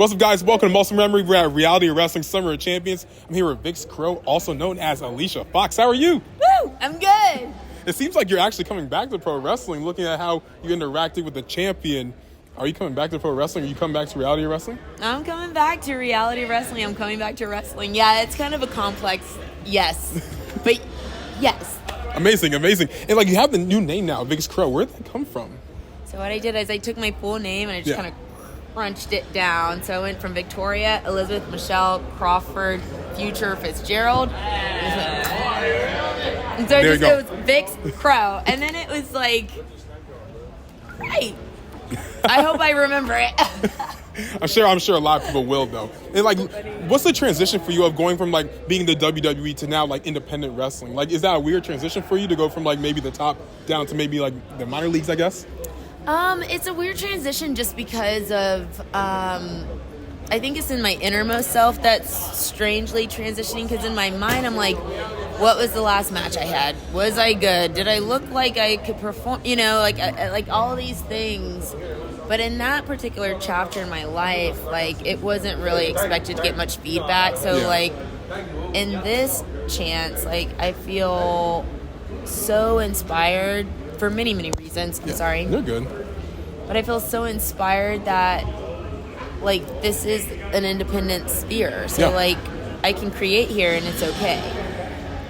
What's up, guys? Welcome to Muscle Memory. We're at Reality Wrestling Summer of Champions. I'm here with Vix Crow, also known as Alicia Fox. How are you? Woo! I'm good. It seems like you're actually coming back to pro wrestling, looking at how you interacted with the champion. Are you coming back to pro wrestling? Are you coming back to reality wrestling? I'm coming back to reality wrestling. I'm coming back to wrestling. Yeah, it's kind of a complex yes. But yes. Amazing. And like you have the new name now, Vix Crow. Where did that come from? So what I did is I took my full name and I just kind of crunched it down. So I went from Victoria, Elizabeth, Michelle, Crawford, Future, Fitzgerald. And so it was Vix Crow. And then it was like, right. I hope I remember it. I'm sure a lot of people will, though. And like, what's the transition for you of going from like being the WWE to now like independent wrestling? Like, is that a weird transition for you to go from like maybe the top down to maybe like the minor leagues, I guess? It's a weird transition just because of, I think it's in my innermost self that's strangely transitioning, because in my mind I'm like, what was the last match I had? Was I good? Did I look like I could perform? You know, like all these things. But in that particular chapter in my life, like, it wasn't really expected to get much feedback. So, like, in this chance, like, I feel so inspired for many, many reasons. I'm sorry. You're good. But I feel so inspired that, like, this is an independent sphere. So, like, I can create here and it's okay.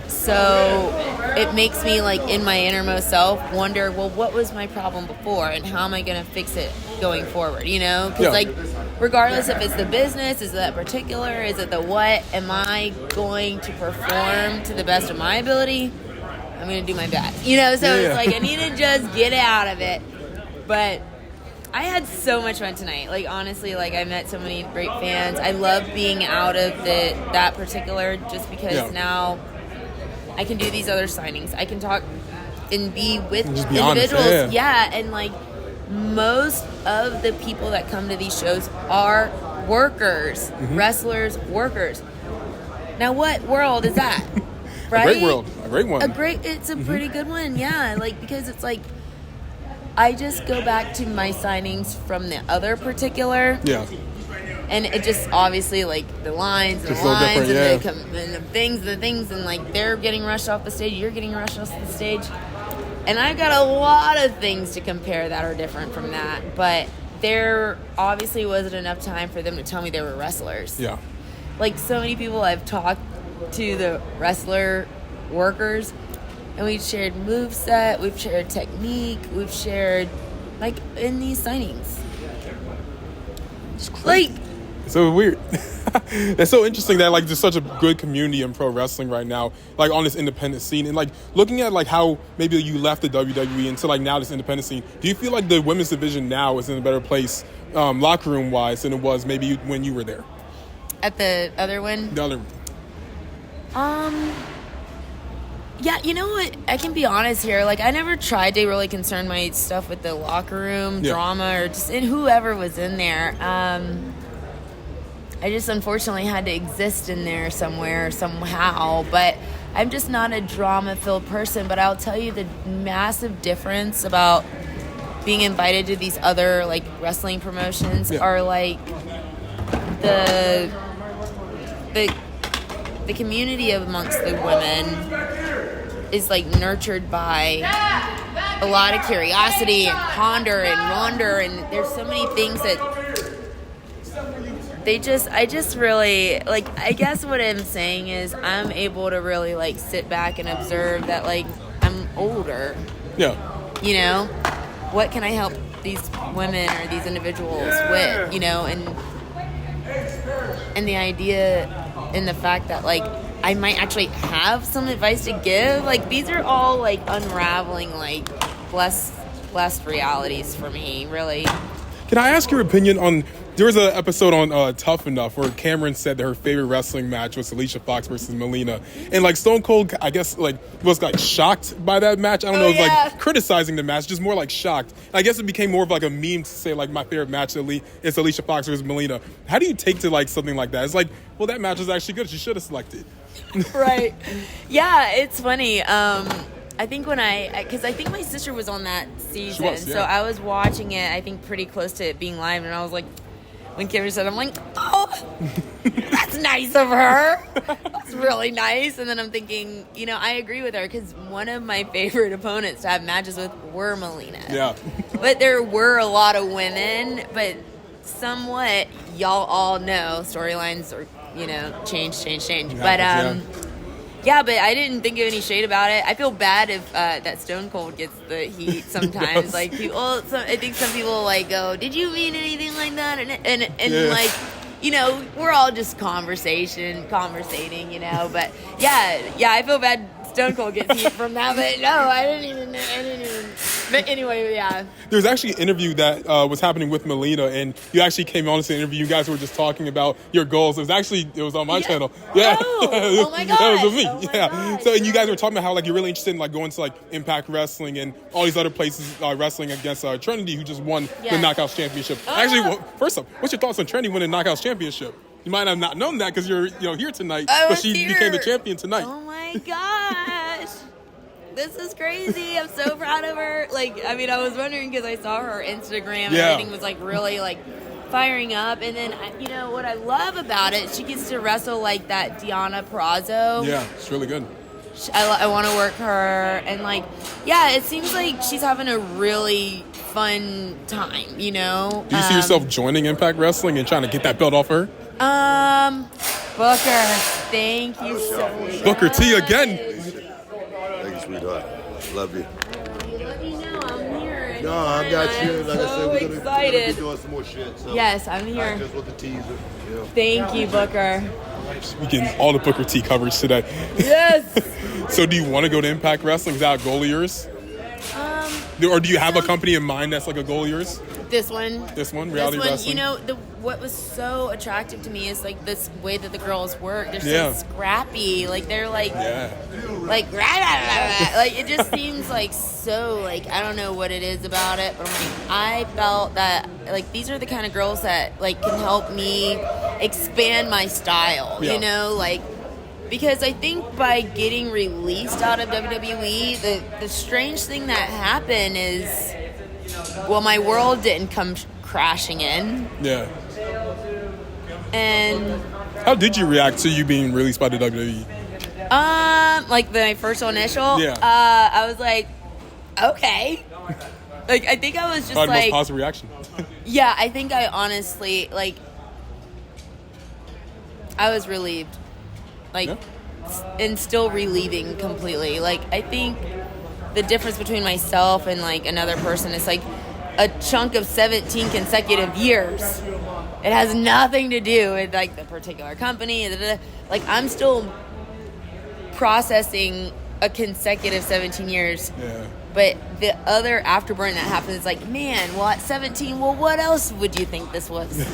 So it makes me, like, in my innermost self wonder, well, what was my problem before and how am I going to fix it going forward, you know? Because, like, regardless if it's the business, is it that particular, is it the what, am I going to perform to the best of my ability? I'm going to do my best, you know? So it's like I need to just get out of it. But I had so much fun tonight. Like, honestly, like, I met so many great fans. I love being out of that particular just because now I can do these other signings. I can talk and be with individuals. And like most of the people that come to these shows are workers, wrestlers, workers. Now, what world is that? Right? A great world. A great one. It's a pretty good one, yeah. Like, because it's like, I just go back to my signings from the other particular. Yeah. And it just obviously, like, the lines and the things, and like they're getting rushed off the stage, you're getting rushed off the stage. And I've got a lot of things to compare that are different from that. But there obviously wasn't enough time for them to tell me they were wrestlers. Yeah. Like, so many people I've talked to, the wrestler workers, and we've shared moveset, we've shared technique, we've shared, like, in these signings. Like, so weird. It's so interesting that like there's such a good community in pro wrestling right now, like on this independent scene, and like looking at like how maybe you left the WWE into like now this independent scene. Do you feel like the women's division now is in a better place, locker room wise, than it was maybe when you were there? At the other one? The other. Yeah, you know what? I can be honest here. Like, I never tried to really concern my stuff with the locker room drama or just in whoever was in there. I just unfortunately had to exist in there somewhere, somehow. But I'm just not a drama-filled person. But I'll tell you the massive difference about being invited to these other, like, wrestling promotions are, like, the community amongst the women is, like, nurtured by a lot of curiosity and ponder and wonder. And there's so many things that I just really, like, I guess what I'm saying is I'm able to really, like, sit back and observe that, like, I'm older. Yeah. You know? What can I help these women or these individuals with, you know? And the idea and the fact that, like, I might actually have some advice to give. Like, these are all, like, unraveling, like, blessed realities for me, really. Can I ask your opinion on... There was an episode on Tough Enough where Cameron said that her favorite wrestling match was Alicia Fox versus Melina. And, like, Stone Cold, I guess, like, was, like, shocked by that match. I don't know if, like, criticizing the match, just more, like, shocked. And I guess it became more of, like, a meme to say, like, my favorite match is Alicia Fox versus Melina. How do you take to, like, something like that? It's like, well, that match was actually good. She should have selected. Right. Yeah, it's funny. I think because I think my sister was on that season. She was, yeah. So I was watching it, I think, pretty close to it being live. And I was like... when Cameron said, I'm like, oh, that's nice of her. That's really nice. And then I'm thinking, I agree with her because one of my favorite opponents to have matches with were Melina. Yeah. But there were a lot of women, but somewhat, y'all all know storylines are, change. Yeah, but but I didn't think of any shade about it. I feel bad if that Stone Cold gets the heat sometimes. Like people, I think some people like go, "Did you mean anything like that?" And we're all just conversating, But I feel bad. Stone Cold gets heat from that, but no, I didn't even. But anyway, yeah. There's actually an interview that was happening with Melina, and you actually came on to the interview. You guys were just talking about your goals. It was on my channel. Yeah. Oh my god. That was with me. Oh my yeah. gosh. So, and you guys were talking about how you're really interested in going to Impact Wrestling and all these other places wrestling against Trinity, who just won the Knockouts Championship. Actually, first up, what's your thoughts on Trinity winning the Knockouts Championship? You might have not known that because you're here tonight, but she became the champion tonight. Oh my gosh. This is crazy. I'm so proud of her. I was wondering because I saw her Instagram and everything was really firing up. And then, what I love about it, she gets to wrestle like that Deonna Purrazzo. Yeah, it's really good. I want to work her. And it seems like she's having a really fun time, Do you see yourself joining Impact Wrestling and trying to get that belt off her? Booker, thank you so much. Booker T again. Thank you, sweetheart. Love you. Let me know I'm here. No, I got you. Like I said, we're gonna be doing some more shit. So yes, I'm here. not just with the teaser. Thank you, Booker. We getting all the Booker T coverage today. Yes. So do you want to go to Impact Wrestling? Is that a goal of yours? Or do you have a company in mind that's a goal of yours? This one, Reality Wrestling. What was so attractive to me is this way that the girls work. They're so scrappy. They're it just seems so I don't know what it is about it, but I felt that these are the kind of girls that can help me expand my style. Because I think by getting released out of WWE, the strange thing that happened is, my world didn't come crashing in. Yeah. And how did you react to you being released by the WWE? My first initial, yeah. I was like, okay. I think I was just the most positive reaction. Yeah, I think I honestly, I was relieved. And still relieving completely. I think the difference between myself and another person is a chunk of 17 consecutive years. It has nothing to do with the particular company. I'm still processing a consecutive 17 years. Yeah. But the other afterburn that happens is man, at 17, what else would you think this was?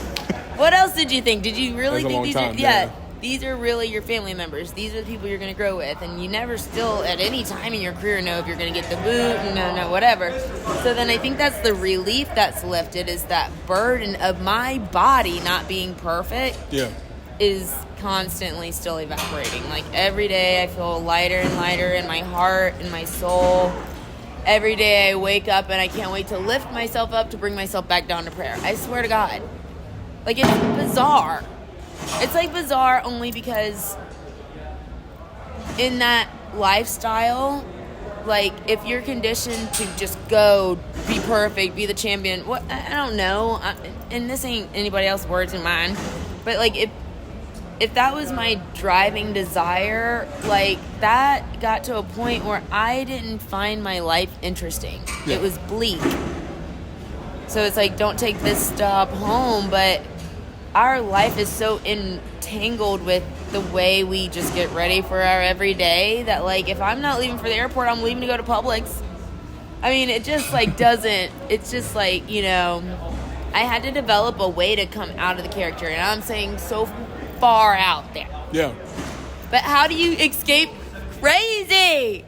What else did you think? Did you really think these are... Yeah. These are really your family members. These are the people you're going to grow with. And you never still, at any time in your career, know if you're going to get the boot, no, whatever. So then I think that's the relief that's lifted, is that burden of my body not being perfect is constantly still evaporating. Every day I feel lighter and lighter in my heart and my soul. Every day I wake up and I can't wait to lift myself up to bring myself back down to prayer. I swear to God. It's bizarre. It's bizarre only because in that lifestyle, if you're conditioned to just go, be perfect, be the champion, I don't know, and this ain't anybody else's words in mine, but if that was my driving desire, that got to a point where I didn't find my life interesting. Yeah. It was bleak. So it's don't take this stuff home, but our life is so entangled with the way we just get ready for our everyday that if I'm not leaving for the airport, I'm leaving to go to Publix. I mean, it just doesn't, it's just I had to develop a way to come out of the character, and I'm saying so far out there. Yeah. But how do you escape crazy?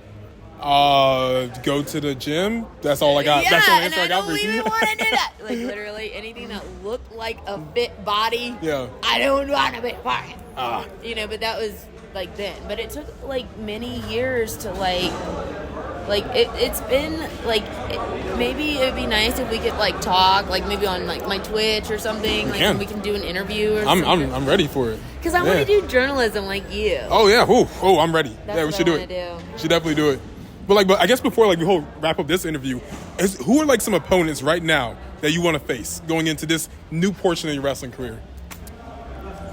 Go to the gym. That's all I got. Yeah, that's the only answer I got for don't you. even want to do that. Literally anything that looked like a fit body. Yeah. I don't want to be part of it. But that was then. But it took many years to Like it's been like maybe it'd be nice if we could like talk like maybe on like my Twitch or something. Like we can do an interview or something. I'm ready for it. Because I want to do journalism like you. Oh yeah, I'm ready. That's we should do it. We should definitely do it. But I guess before like we wrap up this interview, who are like some opponents right now that you want to face going into this new portion of your wrestling career?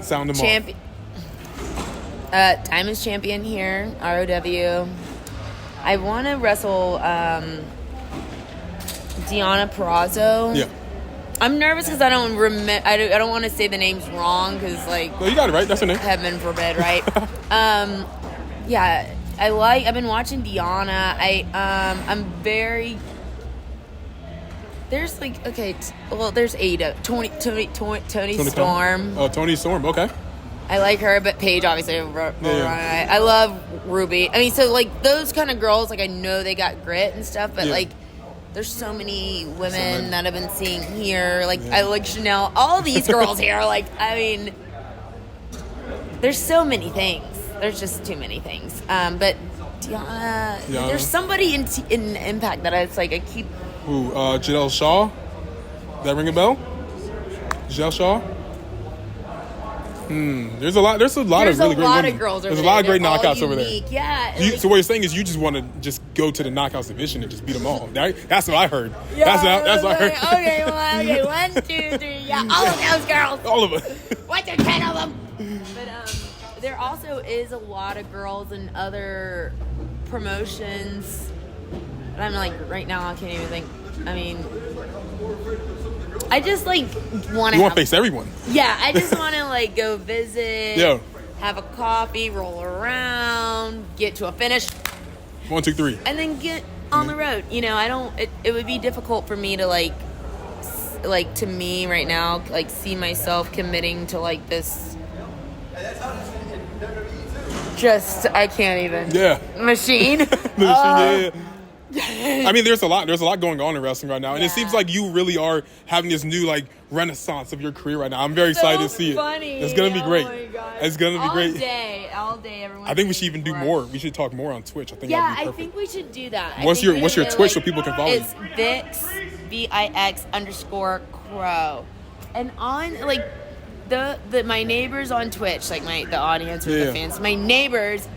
Sound them off. Diamond's champion here, ROW. I want to wrestle Deonna Purrazzo. Yeah. I'm nervous because I don't remember. I don't want to say the names wrong because like. No, you got it right. That's her name. Heaven forbid, right? Yeah, I've been watching Deonna. I'm very. There's like there's Ada, Tony Storm. Oh, Tony Storm. Okay. I like her, but Paige obviously. Yeah. I love Ruby. I mean, so like those kind of girls, like I know they got grit and stuff, but like there's so many women that I've been seeing here. Like I like Chanel. All these girls here. Like I mean, there's so many things. There's just too many things. But Deonna, there's somebody in Impact that I keep. Who? Janelle Shaw. That ring a bell? Janelle Shaw. There's a lot of really great women. Girls over There's a lot of great knockouts over there. Yeah. So what you're saying is you just want to just go to the knockouts division and just beat them all. That's what I heard. Yeah, that's what I heard. Okay, 1, 2, 3, yeah, all of those girls. All of them. What, there's 10 of them? But there also is a lot of girls in other promotions. And I'm like, right now I can't even think. I mean, I just like want to. You want to face everyone. Yeah, I just want to like go visit. Yeah. Have a coffee, roll around, get to a finish. 1, 2, 3. And then get on the road. You know, I don't. It would be difficult for me to like to me right now, like see myself committing to like this. Just I can't even. Yeah. Machine. Yeah. I mean, there's a lot going on in wrestling right now, and it seems like you really are having this new like renaissance of your career right now. I'm very excited to see it. It's gonna be great. My God. It's gonna be great. All day, everyone. I think we should even do more. We should talk more on Twitch. I think. Yeah, that'd be I perfect. think we should do that. What's your Twitch so people can follow you? It's Vix VIX_Crow, and on like the my neighbors on Twitch, like the audience or the fans, my neighbors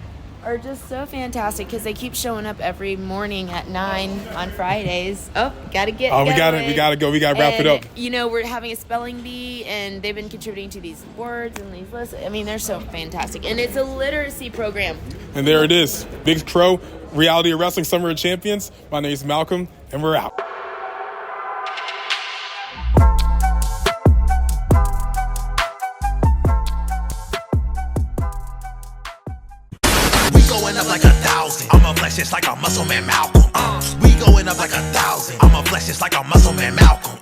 are just so fantastic because they keep showing up every morning at 9 on Fridays. Oh, gotta get. Oh, we gotta go. We gotta wrap it up. You know, we're having a spelling bee, and they've been contributing to these words and these lists. I mean, they're so fantastic, and it's a literacy program. And there it is, Vix Crow, Reality of Wrestling Summer of Champions. My name is Malcolm, and we're out. Going up like 1,000. I'ma flex just like a muscle man Malcolm. We going up like 1,000. I'ma flex just like a muscle man Malcolm.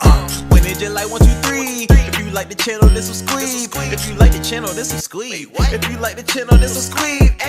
When it just like 1, 2, 3. If you like the channel, this will squeeze. If you like the channel, this will squeeze. If you like the channel, this will squeeze.